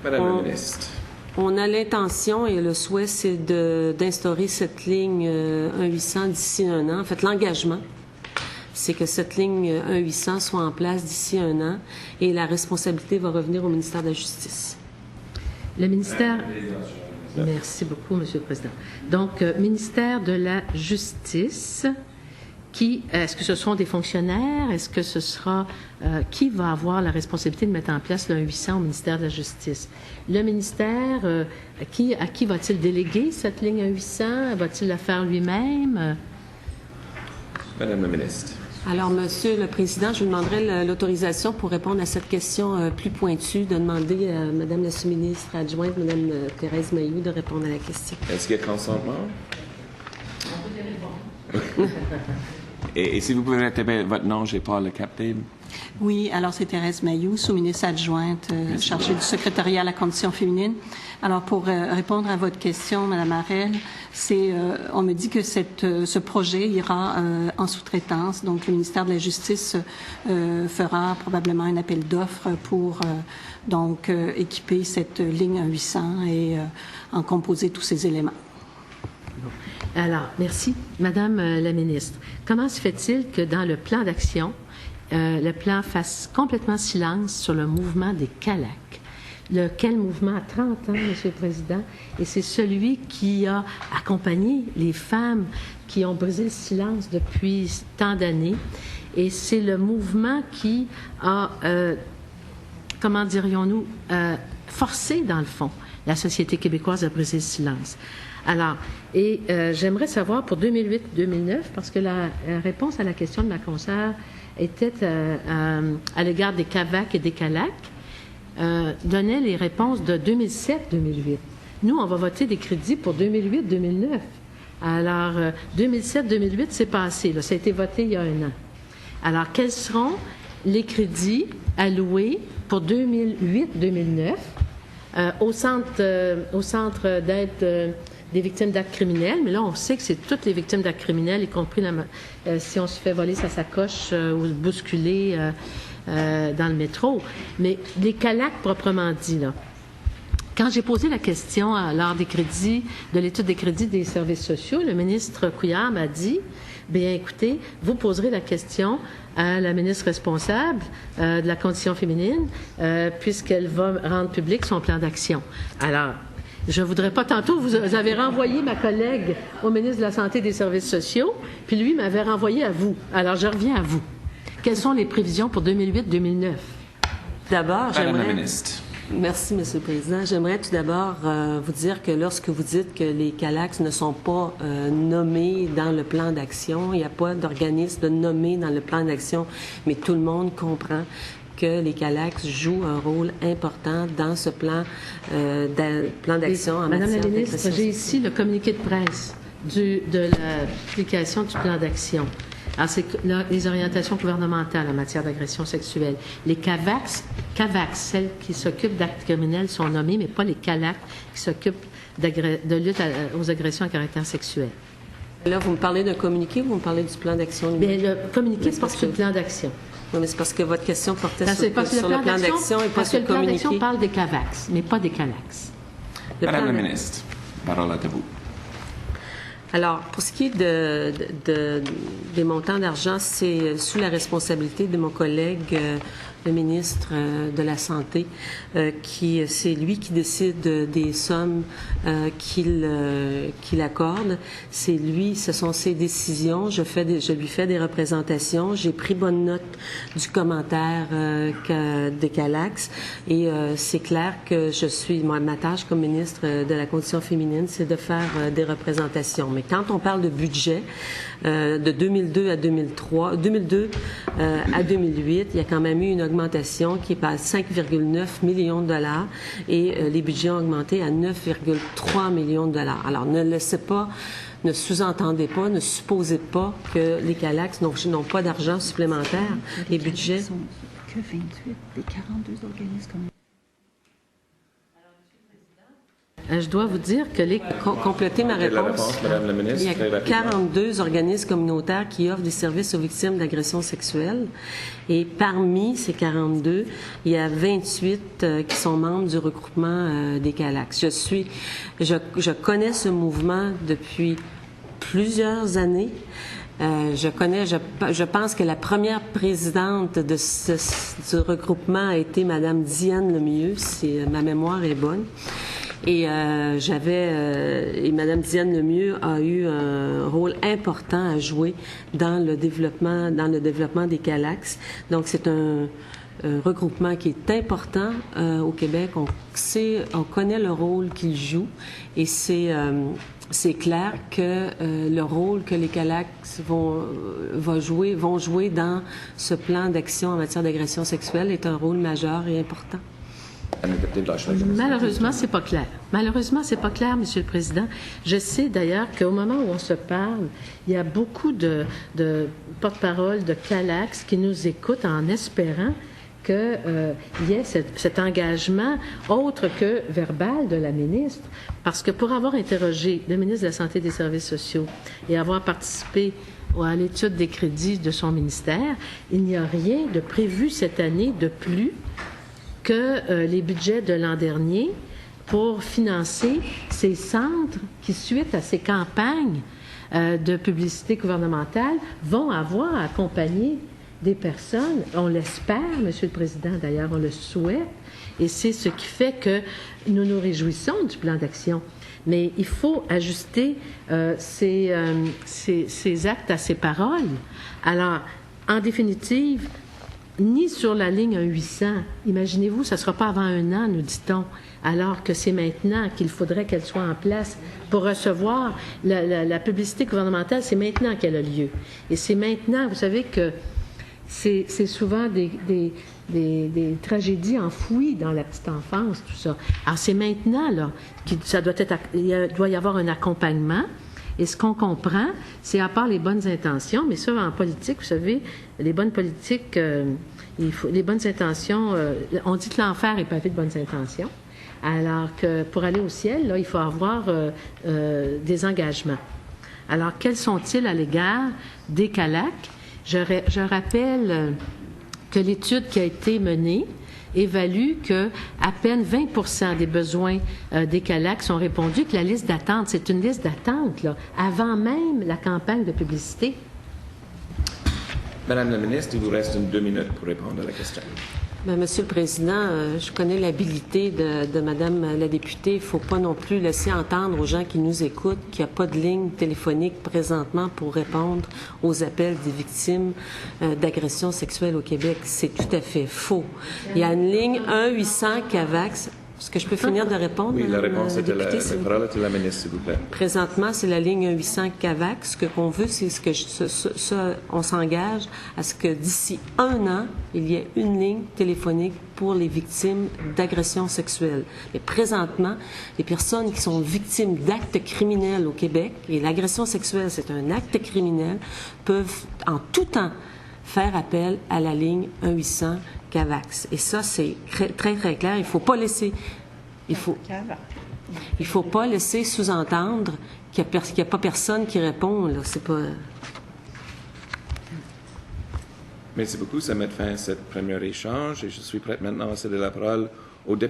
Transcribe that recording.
Madame la ministre. On a l'intention et le souhait, c'est d'instaurer cette ligne 1-800 d'ici un an. En fait, l'engagement, c'est que cette ligne 1-800 soit en place d'ici un an et la responsabilité va revenir au ministère de la Justice. Le ministère... Merci beaucoup, Monsieur le Président. Donc, ministère de la Justice, est-ce que ce seront des fonctionnaires? Est-ce que ce sera... qui va avoir la responsabilité de mettre en place le 1-800 au ministère de la Justice? Le ministère, à qui va-t-il déléguer cette ligne 1-800? Va-t-il la faire lui-même? Madame la ministre. Alors, Monsieur le Président, je vous demanderai l'autorisation pour répondre à cette question plus pointue, de demander à Madame la sous-ministre adjointe, Madame Thérèse Mailloux, de répondre à la question. Est-ce qu'il y a consentement? Et si vous pouvez mettre votre nom, je n'ai pas le capté. Oui, alors c'est Thérèse Mailloux, sous-ministre adjointe chargée du secrétariat à la condition féminine. Alors pour répondre à votre question, Madame Harel, on me dit que ce projet ira en sous-traitance. Donc le ministère de la Justice fera probablement un appel d'offres pour équiper cette ligne 800 et en composer tous ces éléments. Alors, merci. Madame la ministre, comment se fait-il que dans le plan d'action, le plan fasse complètement silence sur le mouvement des CALAC? Lequel mouvement a 30 ans, Monsieur le Président, et c'est celui qui a accompagné les femmes qui ont brisé le silence depuis tant d'années. Et c'est le mouvement qui a, comment dirions-nous, forcé, dans le fond, la société québécoise à briser le silence. Alors, j'aimerais savoir pour 2008-2009, parce que la réponse à la question de ma consoeur était à l'égard des CAVAC et des CALAC, donnait les réponses de 2007-2008. Nous, on va voter des crédits pour 2008-2009. Alors, 2007-2008, c'est passé, là, ça a été voté il y a un an. Alors, quels seront les crédits alloués pour 2008-2009 au centre d'aide des victimes d'actes criminels, mais là, on sait que c'est toutes les victimes d'actes criminels, y compris si on se fait voler sa sacoche ou bousculer dans le métro. Mais les CALAC, proprement dit, là, quand j'ai posé la question lors des crédits, de l'étude des crédits des services sociaux, le ministre Couillard m'a dit, bien écoutez, vous poserez la question à la ministre responsable de la condition féminine, puisqu'elle va rendre public son plan d'action. Alors, je ne voudrais pas, tantôt, vous avez renvoyé ma collègue au ministre de la Santé et des Services sociaux, puis lui m'avait renvoyé à vous. Alors, je reviens à vous. Quelles sont les prévisions pour 2008-2009? D'abord, Madame la ministre. Merci, Monsieur le Président. J'aimerais tout d'abord vous dire que lorsque vous dites que les CALAC ne sont pas nommés dans le plan d'action, il n'y a pas d'organisme de nommé dans le plan d'action, mais tout le monde comprend que les CALAC jouent un rôle important dans ce plan d'action en matière de Madame la ministre, j'ai ici le communiqué de presse de la publication du plan d'action. Alors, c'est les orientations gouvernementales en matière d'agression sexuelle. Les CAVAC, celles qui s'occupent d'actes criminels, sont nommées, mais pas les CALAC qui s'occupent de lutte aux agressions à caractère sexuel. Là, vous me parlez d'un communiqué ou vous me parlez du plan d'action lui-même? Bien, le communiqué, c'est parce que le plan d'action. Oui, mais c'est parce que votre question portait sur le plan d'action et pas sur le communiqué. Parce que le plan d'action parle des CAVAC, mais pas des CALAC. Madame la ministre, parole à vous. Alors, pour ce qui est des montants d'argent, c'est sous la responsabilité de mon collègue, le ministre de la Santé, c'est lui qui décide des sommes qu'il accorde. C'est lui, ce sont ses décisions. Je lui fais des représentations. J'ai pris bonne note du commentaire des CALAC et c'est clair que ma tâche comme ministre de la Condition féminine, c'est de faire des représentations. Mais quand on parle de budget, de 2002 à 2008, il y a quand même eu une augmentation qui est à 5,9 millions de dollars et les budgets ont augmenté à 9,3 millions de dollars. Alors, ne sous-entendez pas, ne supposez pas que les CALAC n'ont pas d'argent supplémentaire. Les budgets sont que 28 des 42 organismes comme je dois vous dire que les... Compléter ma La réponse. réponse, Madame la ministre, Il y très a rapidement. 42 organismes communautaires qui offrent des services aux victimes d'agressions sexuelles. Et parmi ces 42, il y a 28 qui sont membres du regroupement des CALAX. Je connais ce mouvement depuis plusieurs années. Je pense que la première présidente de du regroupement a été Madame Diane Lemieux, si ma mémoire est bonne. Et et Madame Diane Lemieux a eu un rôle important à jouer dans le développement des CALAX. Donc c'est un regroupement qui est important au Québec. On connaît le rôle qu'il joue et c'est clair que le rôle que les CALAX vont jouer dans ce plan d'action en matière d'agression sexuelle est un rôle majeur et important. Malheureusement, c'est pas clair. Malheureusement, c'est pas clair, Monsieur le Président. Je sais d'ailleurs qu'au moment où on se parle, il y a beaucoup de porte-parole de CALAX qui nous écoutent en espérant qu'il y ait cet engagement autre que verbal de la ministre. Parce que pour avoir interrogé le ministre de la Santé et des Services sociaux et avoir participé à l'étude des crédits de son ministère, il n'y a rien de prévu cette année de plus que les budgets de l'an dernier pour financer ces centres qui, suite à ces campagnes de publicité gouvernementale, vont avoir accompagné des personnes. On l'espère, Monsieur le Président, d'ailleurs, on le souhaite, et c'est ce qui fait que nous nous réjouissons du plan d'action. Mais il faut ajuster ces actes à ces paroles. Alors, en définitive, ni sur la ligne 800. Imaginez-vous, ça ne sera pas avant 1 an, nous dit-on, alors que c'est maintenant qu'il faudrait qu'elle soit en place pour recevoir la publicité gouvernementale. C'est maintenant qu'elle a lieu. Et c'est maintenant, vous savez que c'est souvent des tragédies enfouies dans la petite enfance, tout ça. Alors c'est maintenant, là, il doit y avoir un accompagnement. Et ce qu'on comprend, c'est à part les bonnes intentions, mais ça, en politique, vous savez, les bonnes politiques, les bonnes intentions, on dit que l'enfer est pavé de bonnes intentions, alors que pour aller au ciel, là, il faut avoir des engagements. Alors, quels sont-ils à l'égard des CALAC? Je rappelle que l'étude qui a été menée évalue que à peine 20 des besoins des CALAC sont répondus, que la liste d'attente, c'est une liste d'attente, là, avant même la campagne de publicité. Madame la ministre, il vous reste 2 minutes pour répondre à la question. Bien, Monsieur le Président, je connais l'habilité de Madame la députée. Il ne faut pas non plus laisser entendre aux gens qui nous écoutent qu'il n'y a pas de ligne téléphonique présentement pour répondre aux appels des victimes d'agressions sexuelles au Québec. C'est tout à fait faux. Il y a une ligne 1-800-CAVAX. Est-ce que je peux finir de répondre? Oui, la Madame réponse était la parole est à la ministre, s'il vous plaît. Présentement, c'est la ligne 1-800-CAVAX. Ce qu'on veut, c'est on s'engage à ce que d'ici 1 an, il y ait une ligne téléphonique pour les victimes d'agressions sexuelles. Mais présentement, les personnes qui sont victimes d'actes criminels au Québec, et l'agression sexuelle, c'est un acte criminel, peuvent en tout temps faire appel à la ligne 1-800-CAVAX. Et ça, c'est très, très clair. Il faut pas laisser sous-entendre qu'il n'y a pas personne qui répond. Là. C'est pas... Merci beaucoup. Ça met fin à ce premier échange et je suis prête maintenant à céder la parole au député.